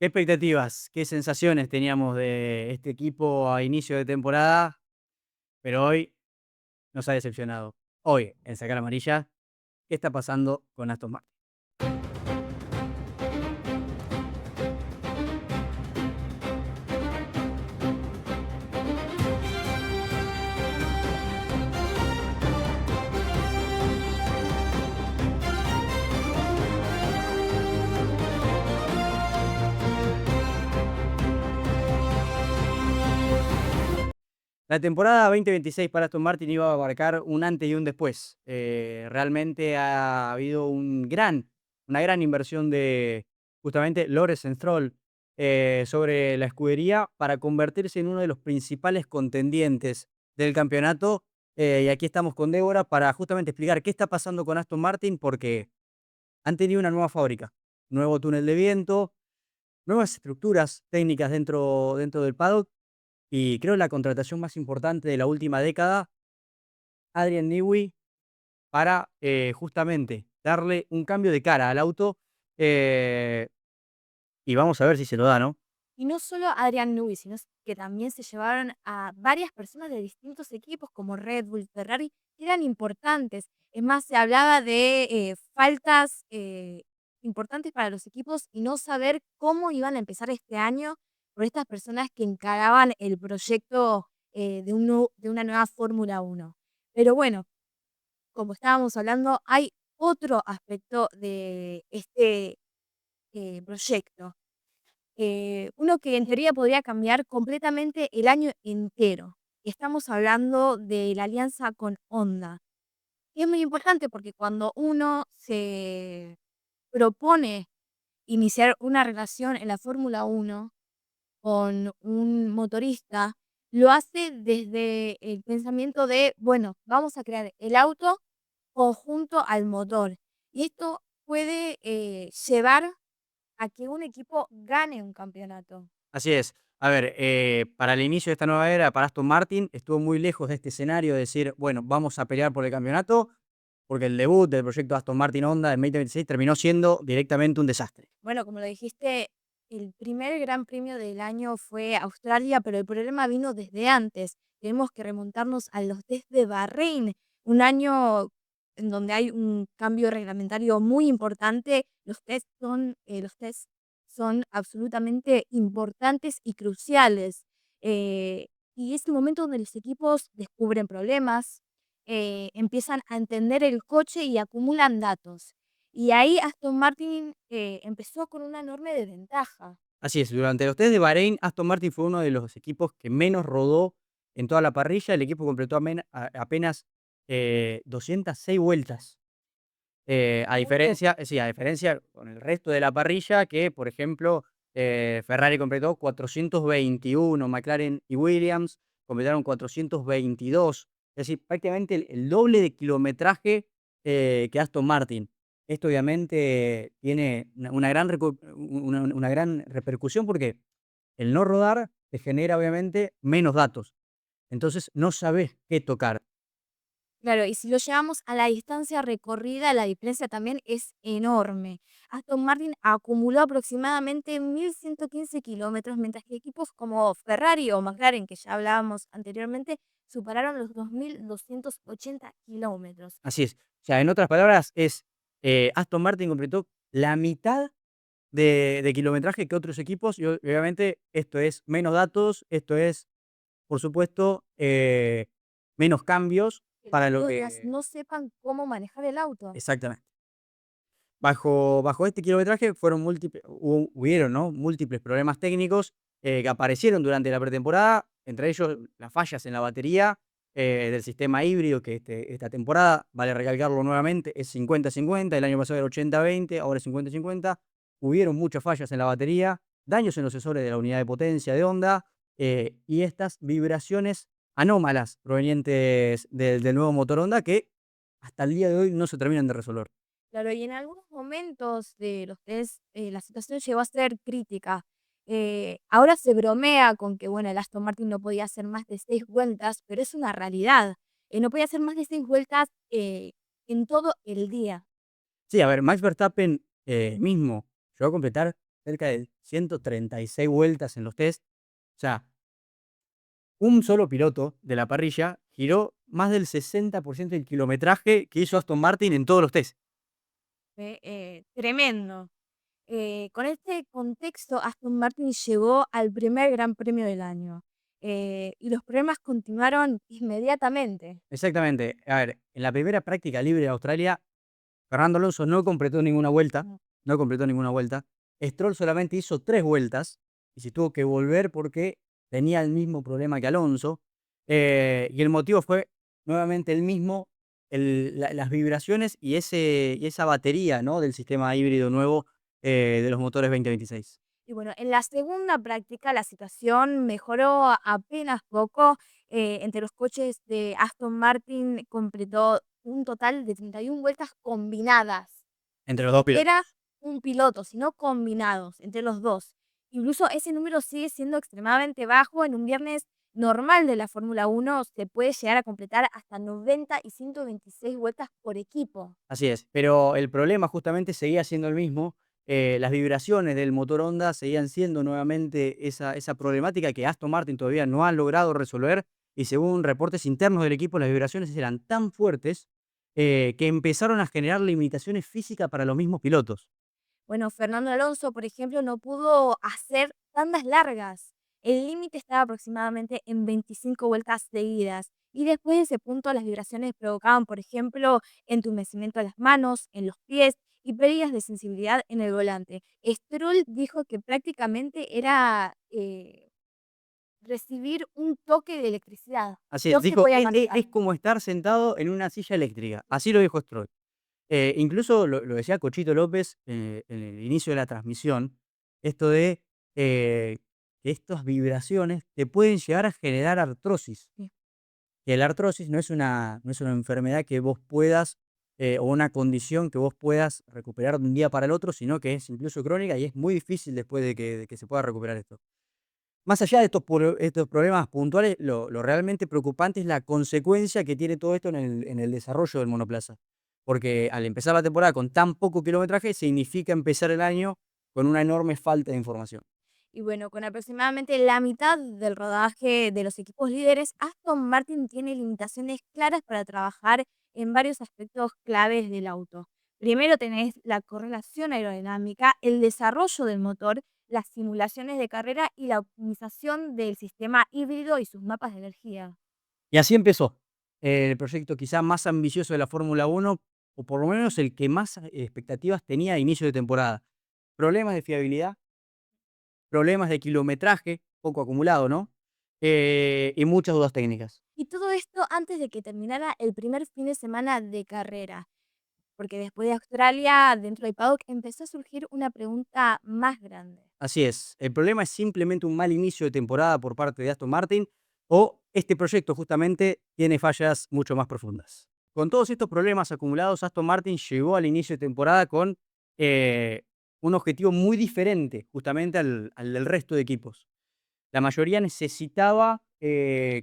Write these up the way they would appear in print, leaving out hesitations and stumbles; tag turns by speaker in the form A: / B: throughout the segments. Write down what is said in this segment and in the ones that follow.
A: ¿Qué expectativas, qué sensaciones teníamos de este equipo a inicio de temporada? Pero hoy nos ha decepcionado. Hoy, en Sacar Amarilla, ¿qué está pasando con Aston Martin? La temporada 2026 para Aston Martin iba a abarcar un antes y un después. Realmente ha habido una gran inversión de justamente Lawrence Stroll sobre la escudería para convertirse en uno de los principales contendientes del campeonato. Y aquí estamos con Débora para justamente explicar qué está pasando con Aston Martin, porque han tenido una nueva fábrica, nuevo túnel de viento, nuevas estructuras técnicas dentro del paddock y creo la contratación más importante de la última década, Adrian Newey, para justamente darle un cambio de cara al auto, eh, y vamos a ver si se lo da, ¿no?
B: Y no solo a Adrian Newey, sino que también se llevaron a varias personas de distintos equipos como Red Bull, Ferrari, que eran importantes. Es más, se hablaba de faltas importantes para los equipos y no saber cómo iban a empezar este año por estas personas que encaraban el proyecto de una nueva Fórmula 1. Pero bueno, como estábamos hablando, hay otro aspecto de este proyecto, uno que en teoría podría cambiar completamente el año entero. Estamos hablando de la alianza con Honda. Y es muy importante porque cuando uno se propone iniciar una relación en la Fórmula 1 con un motorista, lo hace desde el pensamiento de, bueno, vamos a crear el auto conjunto al motor. Y esto puede llevar a que un equipo gane un campeonato.
A: Así es. A ver, para el inicio de esta nueva era, para Aston Martin, estuvo muy lejos de este escenario de decir, bueno, vamos a pelear por el campeonato, porque el debut del proyecto Aston Martin Honda en 2026 terminó siendo directamente un desastre.
B: Bueno, como lo dijiste, el primer gran premio del año fue Australia, pero el problema vino desde antes. Tenemos que remontarnos a los test de Bahrein, un año en donde hay un cambio reglamentario muy importante. Los tests son absolutamente importantes y cruciales. Eh, y es el momento donde los equipos descubren problemas, empiezan a entender el coche y acumulan datos. Y ahí Aston Martin, empezó con una enorme desventaja.
A: Así es, durante los test de Bahrein, Aston Martin fue uno de los equipos que menos rodó en toda la parrilla. El equipo completó apenas 206 vueltas. A diferencia con el resto de la parrilla, que por ejemplo, Ferrari completó 421, McLaren y Williams completaron 422. Es decir, prácticamente el doble de kilometraje que Aston Martin. Esto obviamente tiene una gran repercusión porque el no rodar te genera obviamente menos datos. Entonces no sabes qué tocar.
B: Claro, y si lo llevamos a la distancia recorrida, la diferencia también es enorme. Aston Martin acumuló aproximadamente 1.115 kilómetros, mientras que equipos como Ferrari o McLaren, que ya hablábamos anteriormente, superaron los 2.280 kilómetros.
A: Así es. O sea, en otras palabras, Aston Martin completó la mitad de kilometraje que otros equipos y obviamente esto es menos datos, esto es, por supuesto, menos cambios
B: Que los
A: para lo
B: pilotos
A: que
B: no sepan cómo manejar el auto.
A: exactamente. Bajo este kilometraje hubieron, ¿no?, múltiples problemas técnicos, que aparecieron durante la pretemporada, entre ellos las fallas en la batería, del sistema híbrido, que esta temporada, vale recalcarlo nuevamente, es 50-50, el año pasado era 80-20, ahora es 50-50. Hubieron muchas fallas en la batería, daños en los sensores de la unidad de potencia de Honda, y estas vibraciones anómalas provenientes del nuevo motor Honda que hasta el día de hoy no se terminan de resolver.
B: Claro, y en algunos momentos de los test, la situación llegó a ser crítica. Ahora se bromea con que, bueno, el Aston Martin no podía hacer más de 6 vueltas, pero es una realidad. No podía hacer más de 6 vueltas en todo el día.
A: Sí, a ver, Max Verstappen mismo llegó a completar cerca de 136 vueltas en los test. O sea, un solo piloto de la parrilla giró más del 60% del kilometraje que hizo Aston Martin en todos los test.
B: Fue, tremendo. Con este contexto, Aston Martin llegó al primer Gran Premio del año, y los problemas continuaron inmediatamente.
A: Exactamente. A ver, en la primera práctica libre de Australia, Fernando Alonso no completó ninguna vuelta,
B: Mm.
A: no completó ninguna vuelta. Stroll solamente hizo 3 vueltas y se tuvo que volver porque tenía el mismo problema que Alonso. Y el motivo fue nuevamente el mismo, las vibraciones y esa batería, ¿no? Del sistema híbrido nuevo de los motores 2026.
B: Y bueno, en la segunda práctica la situación mejoró apenas poco. Entre los coches de Aston Martin completó un total de 31 vueltas combinadas.
A: Entre
B: Ni
A: los dos
B: siquiera
A: pilotos.
B: un piloto, sino combinados entre los dos. Incluso ese número sigue siendo extremadamente bajo. En un viernes normal de la Fórmula Uno se puede llegar a completar hasta 90 y 126 vueltas por equipo.
A: Así es, pero el problema justamente seguía siendo el mismo. Las vibraciones del motor Honda seguían siendo nuevamente esa problemática que Aston Martin todavía no ha logrado resolver. Y según reportes internos del equipo, las vibraciones eran tan fuertes que empezaron a generar limitaciones físicas para los mismos pilotos.
B: Bueno, Fernando Alonso, por ejemplo, no pudo hacer tandas largas. El límite estaba aproximadamente en 25 vueltas seguidas. Y después de ese punto, las vibraciones provocaban, por ejemplo, entumecimiento de las manos, en los pies y pérdidas de sensibilidad en el volante. Stroll dijo que prácticamente era recibir un toque de electricidad.
A: Así es,
B: No se
A: dijo,
B: podía
A: Es
B: manejar.
A: como estar sentado en una silla eléctrica. Así lo dijo Stroll. Incluso lo decía Cochito López en el inicio de la transmisión, esto de que estas vibraciones te pueden llegar a generar artrosis.
B: Sí.
A: Que la artrosis no es una enfermedad que vos puedas, o una condición que vos puedas recuperar de un día para el otro, sino que es incluso crónica y es muy difícil después de que se pueda recuperar esto. Más allá de estos problemas puntuales, lo realmente preocupante es la consecuencia que tiene todo esto en el desarrollo del monoplaza. Porque al empezar la temporada con tan poco kilometraje, significa empezar el año con una enorme falta de información.
B: Y bueno, con aproximadamente la mitad del rodaje de los equipos líderes, Aston Martin tiene limitaciones claras para trabajar en varios aspectos claves del auto. Primero tenés la correlación aerodinámica, el desarrollo del motor, las simulaciones de carrera y la optimización del sistema híbrido y sus mapas de energía.
A: Y así empezó el proyecto quizá más ambicioso de la Fórmula Uno, o por lo menos el que más expectativas tenía a inicio de temporada. Problemas de fiabilidad, problemas de kilometraje, poco acumulado, ¿no? Y muchas dudas técnicas.
B: Y todo esto antes de que terminara el primer fin de semana de carrera, porque después de Australia, dentro del paddock, empezó a surgir una pregunta más grande.
A: Así es, el problema es simplemente un mal inicio de temporada por parte de Aston Martin, o este proyecto justamente tiene fallas mucho más profundas. Con todos estos problemas acumulados, Aston Martin llegó al inicio de temporada con eh, un objetivo muy diferente justamente al del resto de equipos. La mayoría necesitaba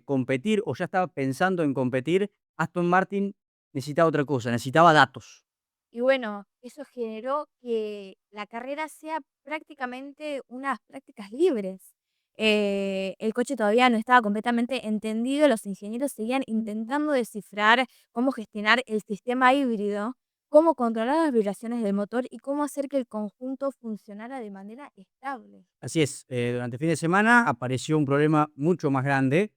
A: competir o ya estaba pensando en competir. Aston Martin necesitaba otra cosa, necesitaba datos.
B: Y bueno, eso generó que la carrera sea prácticamente unas prácticas libres. El coche todavía no estaba completamente entendido, los ingenieros seguían intentando descifrar cómo gestionar el sistema híbrido, cómo controlar las vibraciones del motor y cómo hacer que el conjunto funcionara de manera estable.
A: Así es, durante el fin de semana apareció un problema mucho más grande,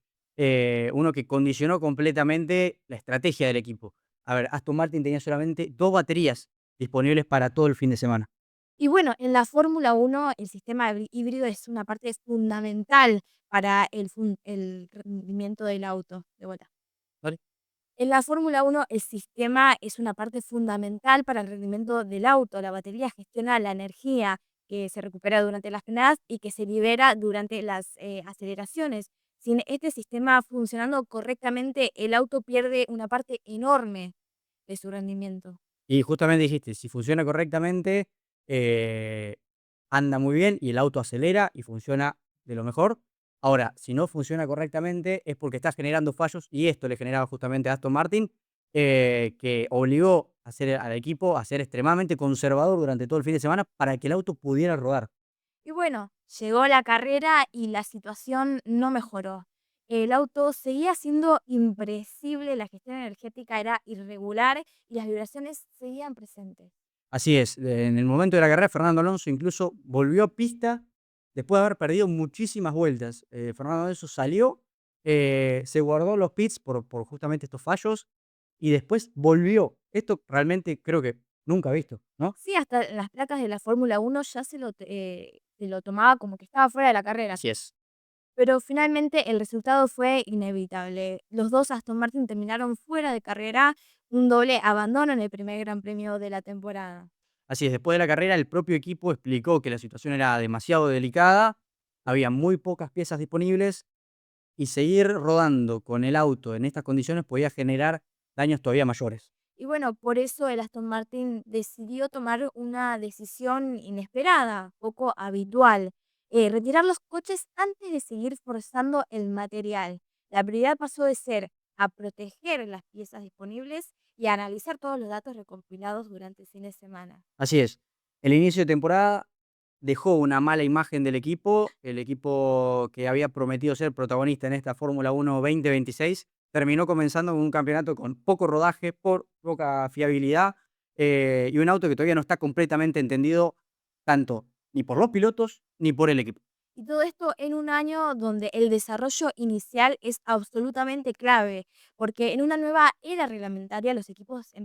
A: uno que condicionó completamente la estrategia del equipo. A ver, Aston Martin tenía solamente 2 baterías disponibles para todo el fin de semana,
B: Y bueno, en la Fórmula Uno el sistema híbrido es una parte fundamental para el rendimiento del auto, de vuelta.
A: ¿vale?
B: En la Fórmula Uno el sistema es una parte fundamental para el rendimiento del auto. La batería gestiona la energía que se recupera durante las frenadas y que se libera durante las aceleraciones. Sin este sistema funcionando correctamente, el auto pierde una parte enorme de su rendimiento.
A: Y justamente dijiste, si funciona correctamente, eh, anda muy bien y el auto acelera y funciona de lo mejor. Ahora, si no funciona correctamente es porque está generando fallos y esto le generaba justamente a Aston Martin, que obligó al equipo a ser extremadamente conservador durante todo el fin de semana para que el auto pudiera rodar.
B: Y bueno, llegó la carrera y la situación no mejoró. El auto seguía siendo impredecible, la gestión energética era irregular y las vibraciones seguían presentes.
A: Así es, en el momento de la carrera, Fernando Alonso incluso volvió a pista después de haber perdido muchísimas vueltas. Fernando Alonso salió, se guardó los pits por justamente estos fallos y después volvió. Esto realmente creo que nunca visto, ¿no?
B: Sí, hasta en las placas de la Fórmula 1 ya se lo tomaba como que estaba fuera de la carrera.
A: Así es.
B: Pero finalmente el resultado fue inevitable. Los dos Aston Martin terminaron fuera de carrera, un doble abandono en el primer Gran Premio de la temporada.
A: Así es, después de la carrera el propio equipo explicó que la situación era demasiado delicada, había muy pocas piezas disponibles y seguir rodando con el auto en estas condiciones podía generar daños todavía mayores.
B: Y bueno, por eso el Aston Martin decidió tomar una decisión inesperada, poco habitual, retirar los coches antes de seguir forzando el material. La prioridad pasó de ser a proteger las piezas disponibles y a analizar todos los datos recopilados durante el fin de semana.
A: Así es, el inicio de temporada dejó una mala imagen del equipo, el equipo que había prometido ser protagonista en esta Fórmula 1 2026 terminó comenzando con un campeonato con poco rodaje, por poca fiabilidad y un auto que todavía no está completamente entendido tanto ni por los pilotos ni por el equipo.
B: Y todo esto en un año donde el desarrollo inicial es absolutamente clave, porque en una nueva era reglamentaria los equipos que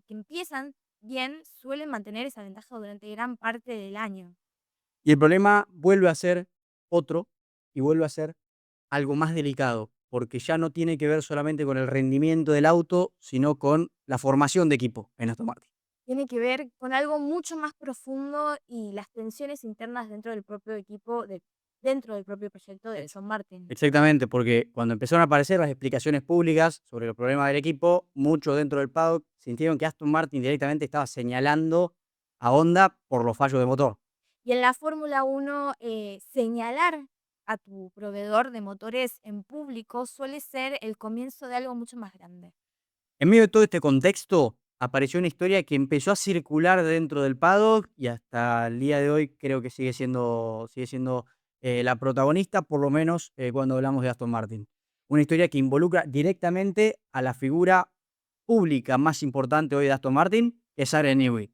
B: empiezan bien suelen mantener esa ventaja durante gran parte del año.
A: Y el problema vuelve a ser otro y vuelve a ser algo más delicado, porque ya no tiene que ver solamente con el rendimiento del auto, sino con la formación de equipo en Aston Martin.
B: Tiene que ver con algo mucho más profundo y las tensiones internas dentro del propio equipo, dentro del propio proyecto de Aston Martin.
A: Exactamente, porque cuando empezaron a aparecer las explicaciones públicas sobre los problemas del equipo, muchos dentro del paddock sintieron que Aston Martin directamente estaba señalando a Honda por los fallos de motor.
B: Y en la Fórmula 1, señalar a tu proveedor de motores en público suele ser el comienzo de algo mucho más grande.
A: En medio de todo este contexto, apareció una historia que empezó a circular dentro del paddock y hasta el día de hoy creo que sigue siendo la protagonista, por lo menos cuando hablamos de Aston Martin. Una historia que involucra directamente a la figura pública más importante hoy de Aston Martin, que es Adrian Newey.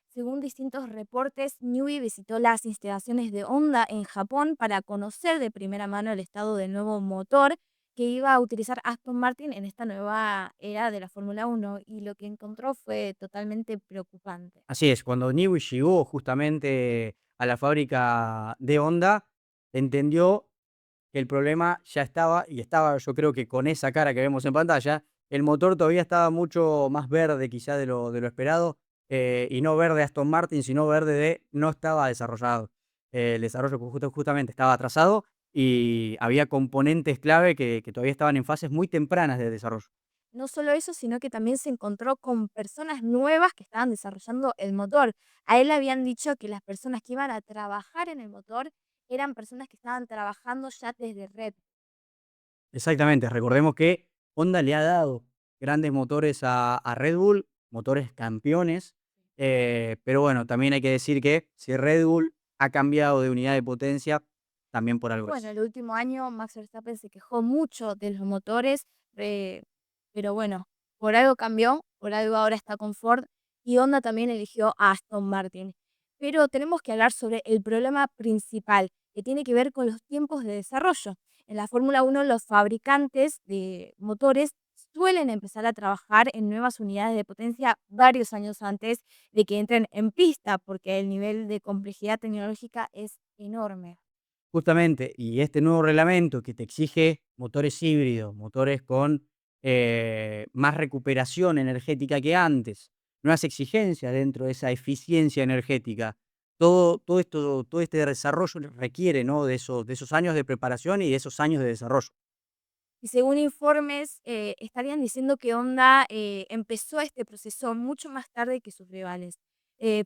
B: Según distintos reportes, Newey visitó las instalaciones de Honda en Japón para conocer de primera mano el estado del nuevo motor que iba a utilizar Aston Martin en esta nueva era de la Fórmula 1 y lo que encontró fue totalmente preocupante.
A: Así es, cuando Newey llegó justamente a la fábrica de Honda, entendió que el problema ya estaba, y estaba yo creo que con esa cara que vemos en pantalla, el motor todavía estaba mucho más verde quizá de lo esperado, y no verde Aston Martin, sino verde de no estaba desarrollado. El desarrollo justamente estaba atrasado y había componentes clave que todavía estaban en fases muy tempranas de desarrollo.
B: No solo eso, sino que también se encontró con personas nuevas que estaban desarrollando el motor. A él le habían dicho que las personas que iban a trabajar en el motor eran personas que estaban trabajando ya desde Red.
A: Exactamente, recordemos que Honda le ha dado grandes motores a Red Bull, motores campeones, pero bueno, también hay que decir que si Red Bull ha cambiado de unidad de potencia, también por algo
B: Bueno,
A: es.
B: el último año Max Verstappen se quejó mucho de los motores, eh, pero bueno, por algo cambió, por algo ahora está con Ford y Honda también eligió a Aston Martin. Pero tenemos que hablar sobre el problema principal, que tiene que ver con los tiempos de desarrollo. En la Fórmula 1 los fabricantes de motores suelen empezar a trabajar en nuevas unidades de potencia varios años antes de que entren en pista, porque el nivel de complejidad tecnológica es enorme.
A: Justamente, y este nuevo reglamento que te exige motores híbridos, motores con más recuperación energética que antes, nuevas exigencias dentro de esa eficiencia energética. Todo este desarrollo requiere, ¿no?, de esos años de preparación y de esos años de desarrollo.
B: Y según informes, estarían diciendo que Honda empezó este proceso mucho más tarde que sus rivales.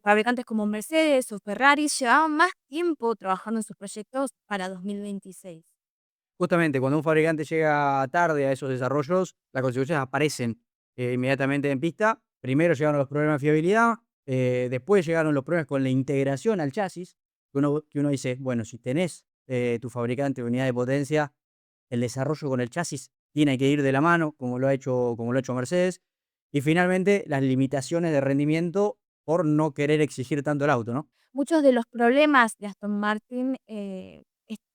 B: Fabricantes como Mercedes o Ferrari llevaban más tiempo trabajando en sus proyectos para 2026.
A: Justamente, cuando un fabricante llega tarde a esos desarrollos, las consecuencias aparecen inmediatamente en pista. Primero llegaron los problemas de fiabilidad, después llegaron los problemas con la integración al chasis. que uno dice, bueno, si tenés tu fabricante de unidad de potencia, el desarrollo con el chasis tiene que ir de la mano, como lo ha hecho Mercedes, y finalmente las limitaciones de rendimiento por no querer exigir tanto el auto, ¿no?
B: Muchos de los problemas de Aston Martin, que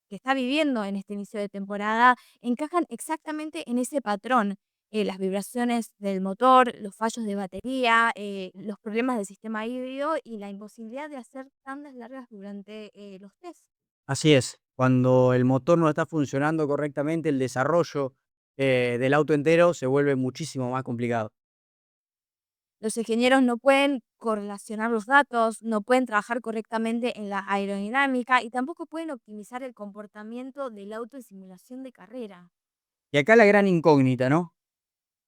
B: está viviendo en este inicio de temporada encajan exactamente en ese patrón. Las vibraciones del motor, los fallos de batería, los problemas del sistema híbrido y la imposibilidad de hacer tandas largas durante los test.
A: Así es, cuando el motor no está funcionando correctamente, el desarrollo del auto entero se vuelve muchísimo más complicado.
B: Los ingenieros no pueden correlacionar los datos, no pueden trabajar correctamente en la aerodinámica y tampoco pueden optimizar el comportamiento del auto en simulación de carrera.
A: Y acá la gran incógnita, ¿no?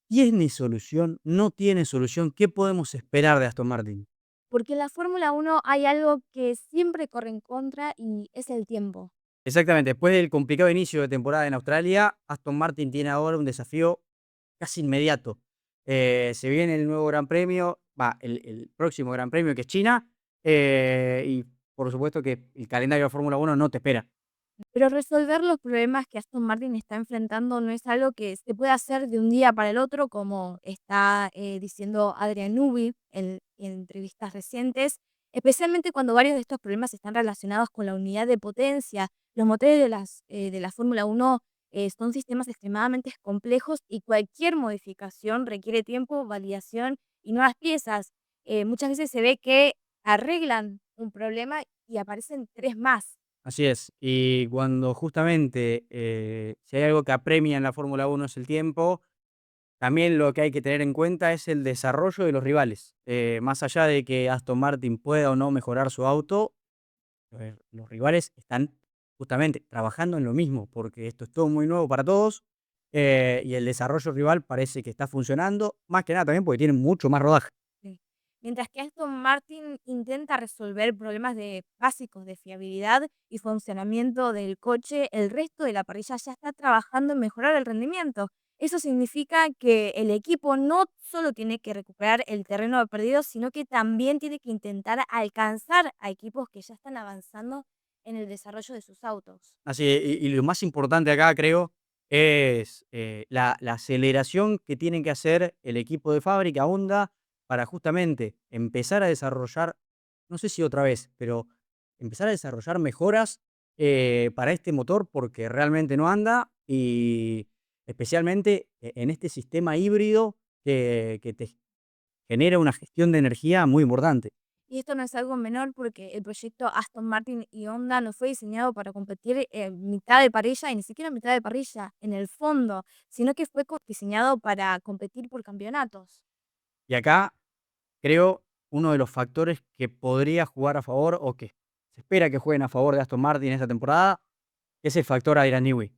A: ¿Tiene solución? ¿No tiene solución? ¿Qué podemos esperar de Aston Martin?
B: Porque en la Fórmula 1 hay algo que siempre corre en contra y es el tiempo.
A: Exactamente, después del complicado inicio de temporada en Australia, Aston Martin tiene ahora un desafío casi inmediato. Se viene el nuevo Gran Premio, el próximo Gran Premio que es China, y por supuesto que el calendario de Fórmula 1 no te espera.
B: Pero resolver los problemas que Aston Martin está enfrentando no es algo que se puede hacer de un día para el otro, como está diciendo Adrian Newey en entrevistas recientes, especialmente cuando varios de estos problemas están relacionados con la unidad de potencia. Los motores de la Fórmula 1 son sistemas extremadamente complejos y cualquier modificación requiere tiempo, validación y nuevas piezas. Muchas veces se ve que arreglan un problema y aparecen tres más.
A: Así es, y cuando justamente si hay algo que apremia en la Fórmula 1 es el tiempo, también lo que hay que tener en cuenta es el desarrollo de los rivales. Más allá de que Aston Martin pueda o no mejorar su auto, los rivales están justamente trabajando en lo mismo, porque esto es todo muy nuevo para todos, y el desarrollo rival parece que está funcionando, más que nada también porque tienen mucho más rodaje.
B: Sí. Mientras que Aston Martin intenta resolver problemas básicos de fiabilidad y funcionamiento del coche, el resto de la parrilla ya está trabajando en mejorar el rendimiento. Eso significa que el equipo no solo tiene que recuperar el terreno perdido, sino que también tiene que intentar alcanzar a equipos que ya están avanzando en el desarrollo de sus autos.
A: Así, y lo más importante acá, creo, es la aceleración que tiene que hacer el equipo de fábrica Honda para justamente empezar a desarrollar, no sé si otra vez, pero empezar a desarrollar mejoras para este motor porque realmente no anda y especialmente en este sistema híbrido que te genera una gestión de energía muy importante.
B: Y esto no es algo menor porque el proyecto Aston Martin y Honda no fue diseñado para competir en mitad de parrilla y ni siquiera en mitad de parrilla, en el fondo, sino que fue diseñado para competir por campeonatos.
A: Y acá creo, uno de los factores que podría jugar a favor, o que se espera que jueguen a favor de Aston Martin esta temporada, es el factor Adrian Newey.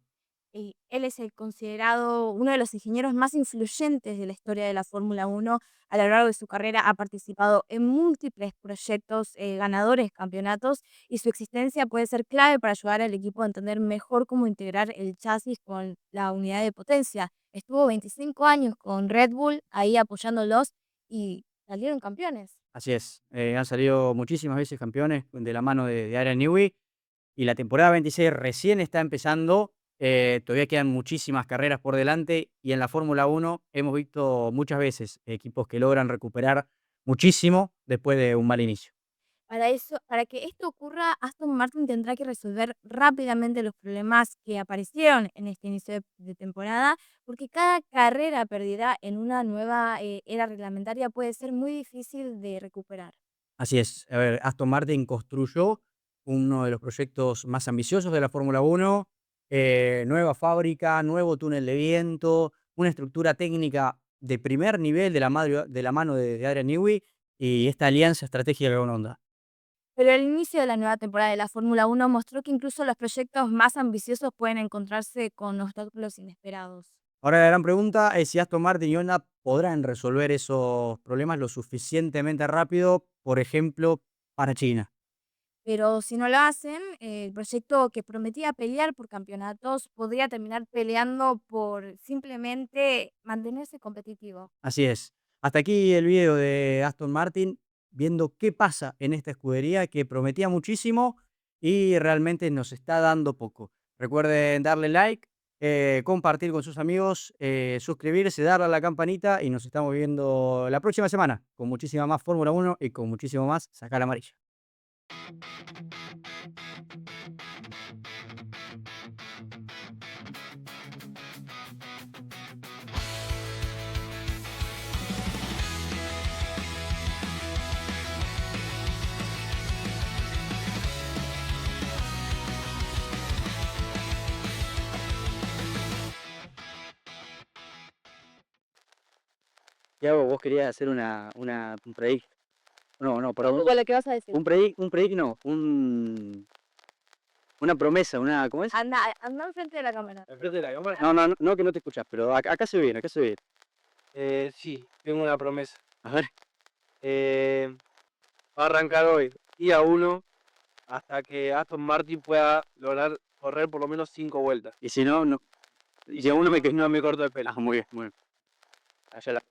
B: Y él es el considerado uno de los ingenieros más influyentes de la historia de la Fórmula 1. A lo largo de su carrera ha participado en múltiples proyectos ganadores, campeonatos, y su existencia puede ser clave para ayudar al equipo a entender mejor cómo integrar el chasis con la unidad de potencia. Estuvo 25 años con Red Bull ahí apoyándolos y salieron campeones.
A: Así es, han salido muchísimas veces campeones de la mano de Adrian Newey y la temporada 26 recién está empezando, todavía quedan muchísimas carreras por delante y en la Fórmula 1 hemos visto muchas veces equipos que logran recuperar muchísimo después de un mal inicio.
B: Para que esto ocurra, Aston Martin tendrá que resolver rápidamente los problemas que aparecieron en este inicio de temporada, porque cada carrera perdida en una nueva era reglamentaria puede ser muy difícil de recuperar.
A: Así es. A ver, Aston Martin construyó uno de los proyectos más ambiciosos de la Fórmula 1, nueva fábrica, nuevo túnel de viento, una estructura técnica de primer nivel de la mano de Adrian Newey y esta alianza estratégica con Honda.
B: Pero el inicio de la nueva temporada de la Fórmula 1 mostró que incluso los proyectos más ambiciosos pueden encontrarse con obstáculos inesperados.
A: Ahora la gran pregunta es si Aston Martin y Honda podrán resolver esos problemas lo suficientemente rápido, por ejemplo, para China.
B: Pero si no lo hacen, el proyecto que prometía pelear por campeonatos podría terminar peleando por simplemente mantenerse competitivo.
A: Así es. Hasta aquí el video de Aston Martin, viendo qué pasa en esta escudería que prometía muchísimo y realmente nos está dando poco. Recuerden darle like, compartir con sus amigos, suscribirse, darle a la campanita y nos estamos viendo la próxima semana con muchísima más Fórmula 1 y con muchísimo más Sacar Amarilla. Tiago, vos querías hacer un predict. No, perdón.
B: ¿Cuál es lo que vas a decir?
A: Un predict no, una promesa, ¿cómo es?
B: Anda enfrente de la cámara.
C: ¿Enfrente de la cámara?
A: No, que no te escuchás, pero acá se ve bien, acá se ve bien.
C: Sí, tengo una promesa.
A: A ver,
C: Va a arrancar hoy, día 1, hasta que Aston Martin pueda lograr correr por lo menos 5 vueltas.
A: y si no, no.
C: Y si aún no me corto el pelo.
A: Muy bien, muy bien. Allá la.